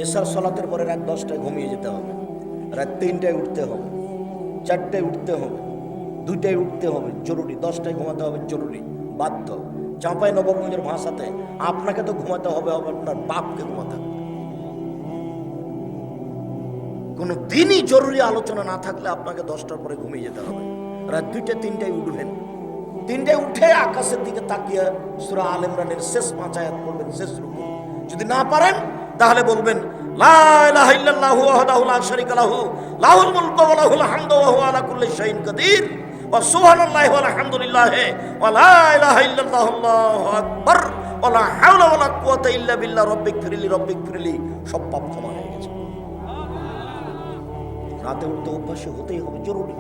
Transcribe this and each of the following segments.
এশার সালাতের পরে রাত 10টায় ঘুমিয়ে যেতে হবে, রাত 3টায় উঠতে হবে, 4টায় উঠতে হবে, 2টায় উঠতে হবে জরুরি, 10টায় ঘুমাতে হবে জরুরি, বাধ্য। চাঁপাই নবাবগঞ্জের ভাষাতে আপনাকে তো ঘুমাতে হবে, আপনার বাপকে ঘুমাতে হবে। কোনো দিনই জরুরি আলোচনা না থাকলে আপনাকে 10টার পরে ঘুমিয়ে যেতে হবে। রাত 2টা 3টায় উঠবেন, 3টায় উঠে আকাশের দিকে তাকিয়ে সূরা আল ইমরানের শেষ 5 আয়াত পড়বেন, শেষ রুকু। যদি না পারেন তাহলে বলবেন লা ইলাহা ইল্লাল্লাহু ওয়াহদাহু লা শারীকা লাহু লাহুল মুলকু ওয়া লাহুল হামদু ওয়া হুয়া আলা কুল্লি শাইইন কাদির ওয়া সুবহানাল্লাহি ওয়া আলহামদুলিল্লাহি ওয়া লা ইলাহা ইল্লাল্লাহু আল্লাহু আকবার ওয়া লা হাওলা ওয়া লা কুওয়াতা ইল্লা বিল্লাহ রব্বিক ফিরলি। সব পাপ ক্ষমা হয়ে গেছে। রাতে উঠতে অভ্যাস হতেই হবে, জরুরি।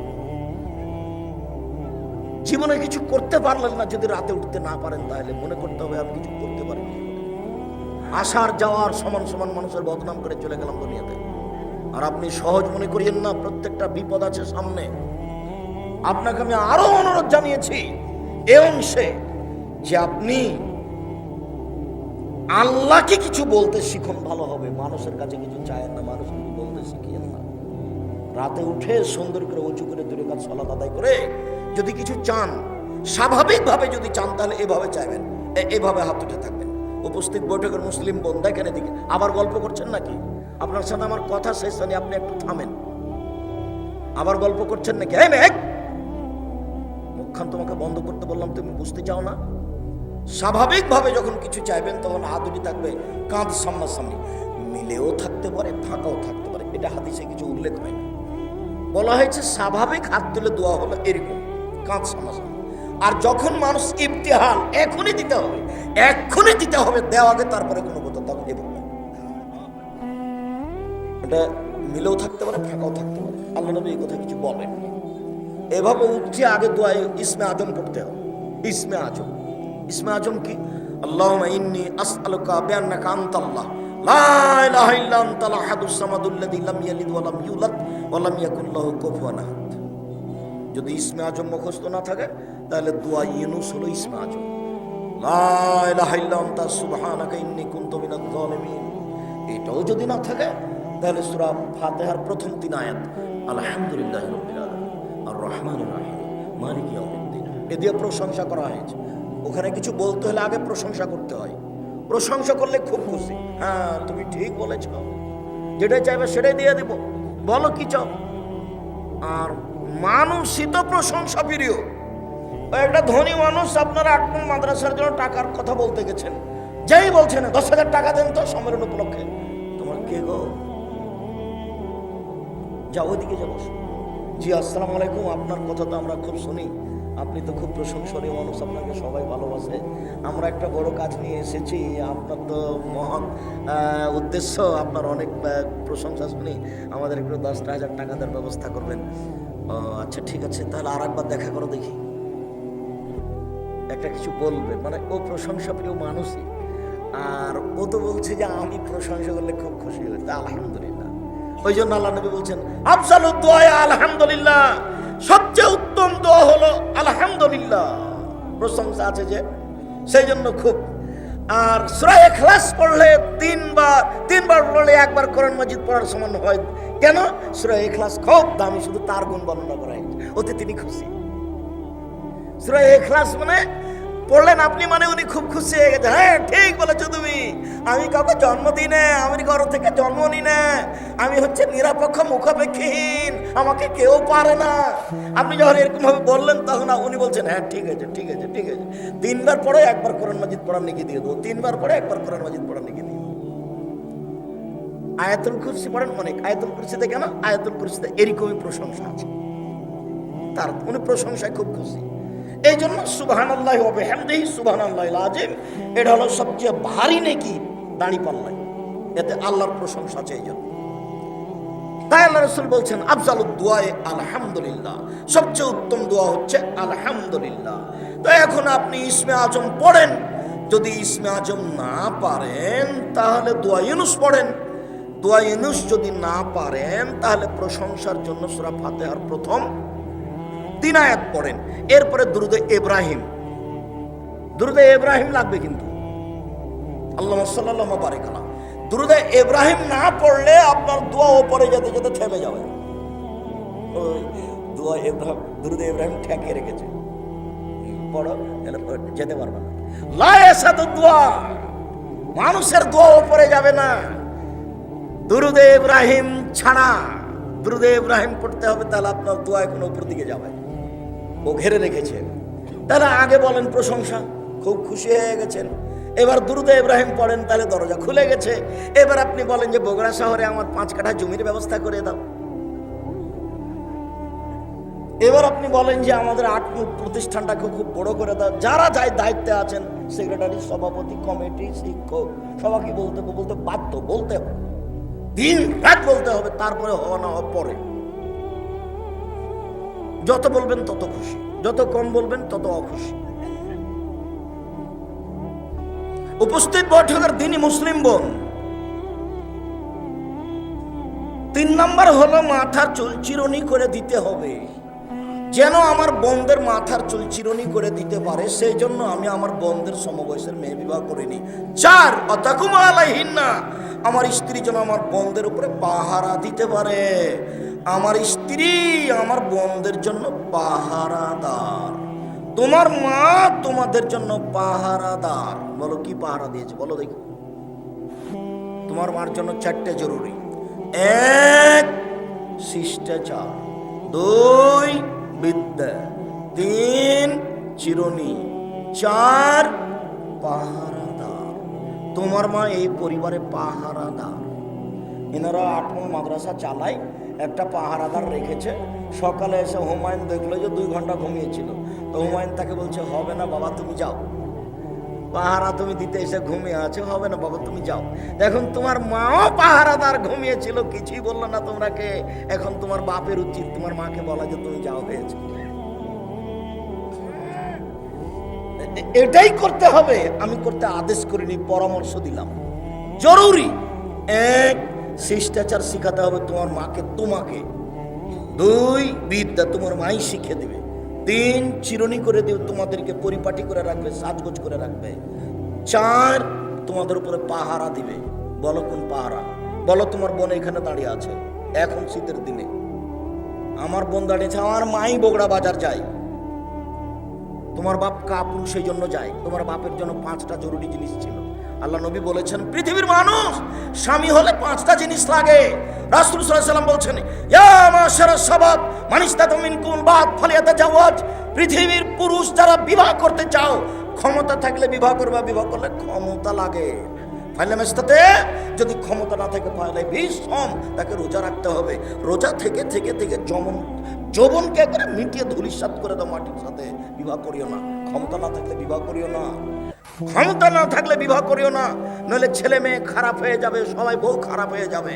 জীবনে কিছু করতে পারলেন না, যদি রাতে উঠতে না পারেন তাহলে মনে করতে হবে আমি কিছু করতে পারি। আসার যাওয়ার সমান সমান মানুষের বদনাম করে চলে গেলাম দুনিয়াতে। আর আপনি সহজ মনে করিয়েন না, প্রত্যেকটা বিপদ আছে সামনে। আপনাকে আমি আরো অনুরোধ জানিয়েছি এ অংশে যে আপনি আল্লাহকে কিছু বলতে শিখুন, ভালো হবে। মানুষের কাছে কিছু চায়েন না, মানুষ কিছু বলতে শিখিয়েন না। রাতে উঠে সুন্দর করে উঁচু করে 2 রাকাত সালাত আদায় করে যদি কিছু চান, স্বাভাবিকভাবে যদি চান তাহলে এভাবে চাইবেন, এভাবে হাত উঠে থাকবেন। উপস্থিত বৈঠকের মুসলিম বোন দেখেন এদিকে, আবার গল্প করছেন নাকি? আপনার সাথে আমার কথা শেষ হয়নি, আপনি একটু থামেন। আবার গল্প করছেন নাকি? এই মেঘ, মুখখান তোমাকে বন্ধ করতে বললাম, তুমি বুঝতে চাও না? স্বাভাবিকভাবে যখন কিছু চাইবেন তখন হাত দুটি থাকবে কাঁধ সামনাসামনি, মিলেও থাকতে পারে ফাঁকাও থাকতে পারে। এটা হাদিসে কিছু উল্লেখ হয় না, বলা হয়েছে স্বাভাবিক হাত তুলে দোয়া হলো এরকম কাঁধ সামনাসামনি। আর যখন মানুষ ইবতিহাল এখনই দিতে হবে, এখনই দিতে হবে, দেওয়া আগে তারপরে কোনো কথা, তখন এভাবে এটা মিলেও থাকতে পারে ফাঁকাও থাকতে পারে। আল্লাহ নবী এই কথা কিছু বলেন। এভাবে উঠে আগে দোয়া ইসমে আজম পড়তে হবে। ইসমে আজম, ইসমে আজম কি? আল্লাহুম্মা ইন্নী আসআলুকা বিআন্নাকা আনতাল্লাহ লা ইলাহা ইল্লা আনতাল আহাদুস সামাদুল্লাযী লাম ইয়ালিদ ওয়া লাম ইউলাদ ওয়া লাম ইয়াকুল লাহু কুফুয়ান আহাদ। যদি ইসমে আজম মুখস্থ না থাকে তাহলে দোয়া ইউনুস হলো ইসমে আজম। লা ইলাহা ইল্লা আনতা সুবহানাকা ইন্নী কুনতু মিনাজ জালিমিন। এটাও যদি না থাকে তাহলে সূরা ফাতিহার প্রথম 3 আয়াত আলহামদুলিল্লাহি রাব্বিল আলামিন আর রহমানির রহিম মালিকি ইয়াউমিদ্দিন, এ দিয়ে প্রশংসা করা হয়েছে। ওখানে কিছু বলতে হলে আগে প্রশংসা করতে হয়। প্রশংসা করলে খুব খুশি, হ্যাঁ তুমি ঠিক বলেছ, যেটাই চাইবে সেটাই দিয়ে দিব, বলো কি চাও। আর মানুষই তো প্রশংসা প্রিয়। একটা ধনী মানুষ আপনার 8 নং মাদ্রাসার জন্য টাকার কথা বলতে গেছেন, যেই বলছেন 10,000 টাকা দেন তো সম্মেলন উপলক্ষে। তোমার কে গো? যাও ওইদিকে যাবো। জি আসসালামু আলাইকুম, আপনার কথা তো আমরা খুব শুনি, আপনি তো খুব প্রশংসনীয় মানুষ, আপনাকে সবাই ভালোবাসে। আমরা একটা বড় কাজ নিয়ে এসেছি, আপনার তো মহৎ উদ্দেশ্য, আপনার অনেক প্রশংসা শুনি, আমাদের একটু 10,000 টাকা দেওয়ার ব্যবস্থা করবেন। আচ্ছা ঠিক আছে, তাহলে আর একবার দেখা করো দেখি। একটা কিছু বলবে, মানে ও প্রশংসা প্রিয় মানুষই, আর ও তো বলছে যে আমি প্রশংসা করলে খুব খুশি হই, তা আলহামদুলিল্লাহ। ওই জন্য আল্লাহ নবী বলছেন আফজালুদ দুআ আলহামদুলিল্লাহ, সবচেয়ে উত্তম দোয়া হলো আলহামদুলিল্লাহ, প্রশংসা আছে যে, সেই জন্য খুব। আর সূরা ইখলাস পড়লে 3 বার পড়লে 1 বার কোরআন মাজিদ পড়ার সমান হয়। কেন? সূরা ইখলাস খুব দামি, শুধু তার গুণ বর্ণনা করা হয়েছে, ওতে তিনি খুশি। সূরা ইখলাস মানে পড়লেন আপনি, মানে উনি খুব খুশি হয়ে গেছে। হ্যাঁ ঠিক বলেছো তুমি, আমি কাউকে জন্ম দিই না, আমি ঘর থেকে জন্ম নিই না, আমি হচ্ছে নিরপেক্ষ মুখাপেক্ষীহীন, আমাকে কেউ পারে না। আপনি যখন এরকম ভাবে বললেন তখন উনি বলছেন হ্যাঁ ঠিক আছে ঠিক আছে ঠিক আছে, 3 বার পড়ে 1 বার কোরআন মাজিদ পড়ার নেকি দিয়ে দেবো, 3 বার পড়ে 1 বার কোরআন মাজিদ পড়ার নেকি দিয়ে দেবো। আয়াতুল কুরসি পড়েন অনেক, আয়াতুল কুরসিতে কেন? আয়াতুল কুরসিতে এরকমই প্রশংসা আছে, তার উনি প্রশংসায় খুব খুশি। এই জন্য সুবহানাল্লাহি ওয়া বিহামদিহি সুবহানাল্লাহিল আযীম, এটা হলো সবচেয়ে ভারী নেকি দাঁড়িপাল্লায়, এতে আল্লাহর প্রশংসা আছে। এই জন্য তাই আল্লাহ রাসূল বলছেন আফজালুদ দুআ আলহামদুলিল্লাহ, সবচেয়ে উত্তম দোয়া হচ্ছে আলহামদুলিল্লাহ। তো এখন আপনি ইসমে আজম পড়েন, যদি ইসমে আজম না পারেন তাহলে দোয়া ইউনুস পড়েন। দোয়া ইউনুস যদি না পারেন তাহলে প্রশংসার জন্য সূরা ফাতিহার প্রথম 3 আয়াত পড়েন, এরপরে দুরুদে ইব্রাহিম, দুরুদে ইব্রাহিম লাগবে কিন্তু আল্লাহুম্মা সাল্লাল্লাহু বারিক আলা দুরুদে ইব্রাহিম না পড়লে আপনার দোয়া ওপরে যেতে যেতে থেমে যাবে। ওই দোয়া ইব্রাহিম, দুরুদে ইব্রাহিম ঠেকিয়ে রেখেছে, পড়ো যেতে পারবে না। লা ইয়াসাদু দোয়া, মানুষের দোয়া ওপরে যাবে না, দুরুদে ইব্রাহিম ছাড়া। দুরুদে ইব্রাহিম পড়তে হবে, তাহলে আপনার দোয়া এখন উপর দিকে যাবে। ও ঘেরে রেখেছে। তাহলে আগে বলেন প্রশংসা, খুব খুশি হয়ে গেছেন। এবার দুরুদে ইব্রাহিম পড়েন, তাহলে দরজা খুলে গেছে। এবার আপনি বলেন যে বগুড়া শহরে আমার 5 কাঠা জমির ব্যবস্থা করে দাও। এবার আপনি বলেন যে আমাদের আটমুখ প্রতিষ্ঠানটাকে খুব বড় করে দাও। যারা যাই দায়িত্বে আছেন, সেক্রেটারি, সভাপতি, কমিটি, শিক্ষক, সবাইকে বলতে বাধ্য, বলতে হবে, দিন রাত বলতে হবে, তারপরে হওয়া না হওয়া পরে। যত বলবেন তত খুশি, যত কম বলবেন তত অখুশি। উপস্থিত বৈঠকের দিনই মুসলিম বোন, 3 নাম্বার হলো মাথার চুল চিরুনি করে দিতে হবে। যেন আমার বোনদের মাথার চুল চিরুনি করে দিতে পারে, সেই জন্য আমি আমার বোনদের সমবয়সের মেয়ে বিবাহ করিনি। 4 অতাকুম আলাইহিন্না, আমার স্ত্রী যেন আমার বোনদের উপরে পাহারা দিতে পারে। আমার স্ত্রী আমার বোনদের জন্য পাহারাদার। তোমার মা তোমাদের জন্য পাহারাদার। বলো কি পাহারা দিয়েছে, বলো দেখি। তোমার মার জন্য 4টে জরুরি: 1 শিষ্টাচার, 2 বিদ্যা, 3 চিরুনি, 4 পাহারাদার। তোমার মা এই পরিবারে পাহারাদার। এনারা 8 মণ মাদ্রাসা চালায়, একটা পাহারাদার রেখেছে। সকালে এসে হুমায়ুন দেখলো যে 2 ঘন্টা ঘুমিয়েছিল, তো হুমায়ুন তাকে বলছে, হবে না বাবা তুমি যাও, পাহারা তুমি দিতে এসে ঘুমিয়ে আছে, হবে না বাবা তুমি যাও। এখন তোমার মাও পাহারাদার ঘুমিয়েছিল, কিছুই বললো না তোমরাকে। এখন তোমার বাপের উচিত তোমার মাকে বলা যে তুমি যাও, হয়েছে। এটাই করতে হবে। আমি করতে আদেশ করিনি, পরামর্শ দিলাম। জরুরি 1 শিষ্টাচার শিখাতে হবে তোমার মাকে, তোমাকে। 2 বিদ্যা, তোমার মাই শিখে দেবে। 3 চিরুনি করে দেবে, তোমাদেরকে পরিপাটি করে রাখবে, সাজগোজ করে রাখবে। 4 তোমাদের উপরে পাহারা দিবে। বলো কোন পাহারা? বলো তোমার বোন এখানে দাঁড়িয়ে আছে, এখন শীতের দিনে আমার বোন দাঁড়িয়েছে, আমার মাই বগুড়া বাজার যায়, তোমার বাপ কাপুর সেই জন্য যায়। তোমার বাপের জন্য 5টা জরুরি জিনিস ছিল। আল্লাহ নবী বলেছেন, পৃথিবীর মানুষ স্বামী হলে 5টা জিনিস লাগে। রাসূল সাল্লাল্লাহু আলাইহি ওয়াসাল্লাম বলছেন, ইয়া মাশারাস শাবাব মান ইসতাতা মিনকুম বাত ফালিয়াতাজাওয়াজ। পৃথিবীর পুরুষ যারা বিবাহ করতে চাও, ক্ষমতা থাকলে বিবাহ করবা, বিবাহ করলে ক্ষমতা লাগে। ফাইলামাস্তাতে, যদি ক্ষমতা না থাকে ফাইলাই ভীষণ, তাকে রোজা রাখতে হবে। রোজা থেকে থেকে থেকে যৌবনকে একবারে মিটিয়ে ধূলিসাৎ করে দাও মাটির সাথে। বিবাহ করিও না, ক্ষমতা না থাকলে বিবাহ করিও না, ক্ষমতা না থাকলে বিবাহ করিও না, নইলে ছেলে মেয়ে খারাপ হয়ে যাবে, সবাই বউ খারাপ হয়ে যাবে।